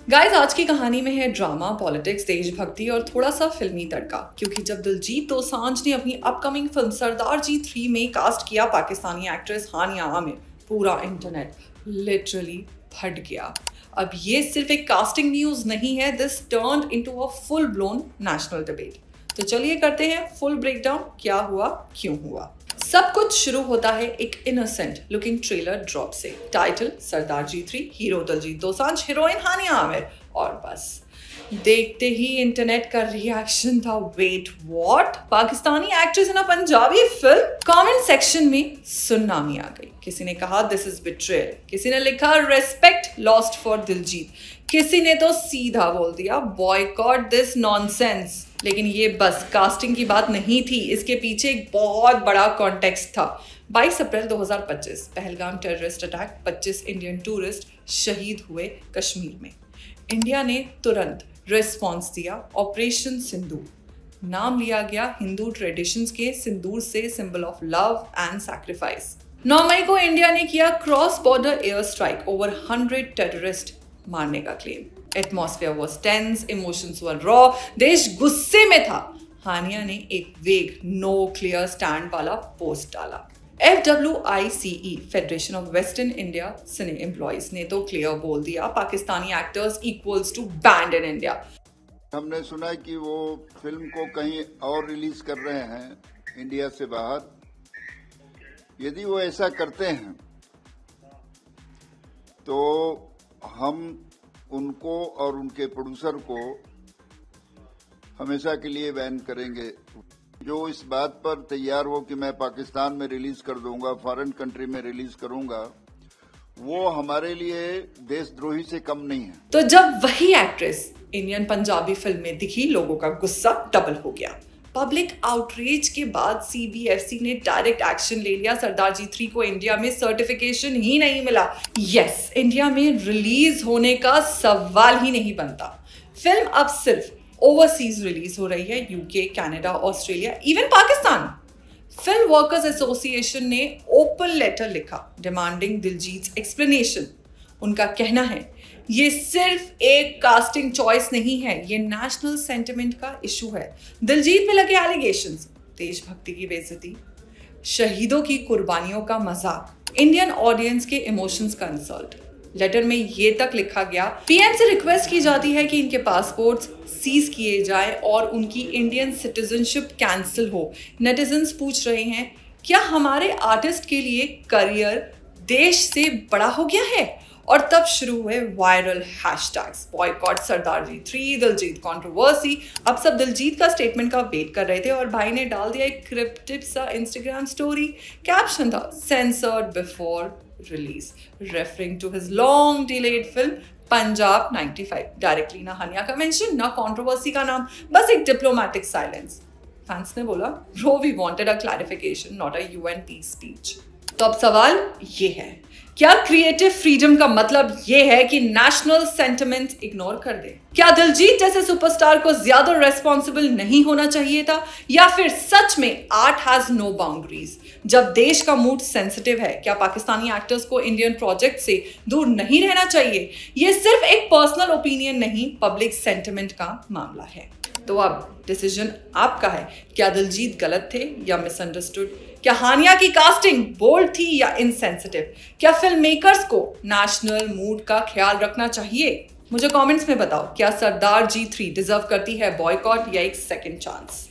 Guys, आज की कहानी में है ड्रामा, पॉलिटिक्स, देशभक्ति और थोड़ा सा फिल्मी तड़का। क्योंकि जब दिलजीत दोसांझ ने अपनी अपकमिंग फिल्म सरदार जी 3 में कास्ट किया पाकिस्तानी एक्ट्रेस हानिया आमिर, पूरा इंटरनेट लिटरली फट गया। अब ये सिर्फ एक कास्टिंग न्यूज नहीं है, this turned into a full blown national debate. तो चलिए करते हैं फुल ब्रेकडाउन, क्या हुआ, क्यों हुआ। सब कुछ शुरू होता है एक इनोसेंट लुकिंग ट्रेलर ड्रॉप से। Title Sardaar ji 3, hero Diljit Dosanjh, heroine Hania Aamir, और बस देखते ही इंटरनेट का रिएक्शन था, wait what, Pakistani actress in a Punjabi film. Comment section में सुनामी आ गई। किसी ने कहा दिस इज बिट्रेयल, किसी ने लिखा रेस्पेक्ट लॉस्ट फॉर दिलजीत, किसी ने तो सीधा बोल दिया बॉयकॉट दिस नॉनसेंस। लेकिन ये बस कास्टिंग की बात नहीं थी, इसके पीछे एक बहुत बड़ा कॉन्टेक्स्ट था। 22 अप्रैल 2025 Pahalgam terrorist attack, 25 Indian tourist शहीद हुए कश्मीर में। इंडिया ने तुरंत रिस्पॉन्स दिया, ऑपरेशन सिंदूर। नाम लिया गया हिंदू ट्रेडिशंस के सिंदूर से, symbol of love and sacrifice. 9 मई को इंडिया ने किया cross border air strike, over 100 terrorist मारने का claim. Atmosphere was tense, emotions were raw, देश गुस्से में था। हानिया ने एक वेग नो क्लियर स्टैंड वाला पोस्ट डाला। FWICE federation of western India cine employees ने तो क्लियर बोल दिया Pakistani actors equals to banned in India. हमने सुना कि वो फिल्म को कहीं और रिलीज कर रहे हैं इंडिया से बाहर। यदि वो ऐसा करते हैं तो हम उनको और उनके प्रोड्यूसर को हमेशा के लिए बैन करेंगे। जो इस बात पर तैयार हो कि मैं पाकिस्तान में रिलीज कर दूंगा, फॉरेन कंट्री में रिलीज करूंगा, वो हमारे लिए देशद्रोही से कम नहीं है। तो जब वही एक्ट्रेस इंडियन पंजाबी फिल्म में दिखी, लोगों का गुस्सा डबल हो गया। पब्लिक आउटरीच के बाद CBFC ने डायरेक्ट एक्शन ले लिया। सरदार जी 3 को इंडिया में सर्टिफिकेशन ही नहीं मिला। यस, इंडिया में रिलीज होने का सवाल ही नहीं बनता। फिल्म अब सिर्फ ओवरसीज रिलीज हो रही है, UK, Canada, Australia, even Pakistan. Film workers association ने ओपन लेटर लिखा डिमांडिंग दिलजीत एक्सप्लेनेशन। उनका कहना है ये सिर्फ एक कास्टिंग चॉइस नहीं है, ये नेशनल सेंटिमेंट का इशू है। दिलजीत में लगे एलिगेशंस, देशभक्ति की बेइज्जती, शहीदों की कुर्बानियों का मजाक, इंडियन ऑडियंस के इमोशंस का इंसल्ट। लेटर में ये तक लिखा गया, PM से रिक्वेस्ट की जाती है कि इनके पासपोर्ट्स सीज किए जाए और उनकी इंडियन सिटीजनशिप कैंसिल हो। नेटिजन्स पूछ रहे हैं क्या हमारे आर्टिस्ट के लिए करियर देश से बड़ा हो गया है? और तब शुरू हुए वायरल हैशटैग्स, बॉयकॉट सरदार जी 3, दिलजीत कंट्रोवर्सी। अब सब दिलजीत का स्टेटमेंट का वेट कर रहे थे और भाई ने डाल दिया एक क्रिप्टिक सा इंस्टाग्राम स्टोरी। कैप्शन था censored before release, referring to his long delayed film Punjab 95। Directly ना हानिया का मेंशन, ना कंट्रोवर्सी का नाम, बस एक डिप्लोमेटिक साइलेंस। फैंस ने बोला bro we wanted a clarification, not a UN peace speech. तो अब सवाल ये है, क्या क्रिएटिव फ्रीडम का मतलब ये है कि नेशनल सेंटिमेंट्स इग्नोर कर दे? क्या दिलजीत जैसे सुपरस्टार को ज्यादा रेस्पॉन्सिबल नहीं होना चाहिए था? या फिर सच में आर्ट हैज नो बाउंड्रीज? जब देश का मूड सेंसिटिव है, क्या पाकिस्तानी एक्टर्स को इंडियन प्रोजेक्ट से दूर नहीं रहना चाहिए? ये सिर्फ एक पर्सनल ओपिनियन नहीं, पब्लिक सेंटिमेंट का मामला है। तो अब डिसीजन आपका है, क्या दिलजीत गलत थे या मिसअंडरस्टूड? क्या हानिया की कास्टिंग बोल्ड थी या इनसेंसिटिव? क्या फिल्म मेकर्स को नेशनल मूड का ख्याल रखना चाहिए? मुझे कमेंट्स में बताओ, क्या सरदार जी 3 डिजर्व करती है बॉयकॉट या एक सेकंड चांस?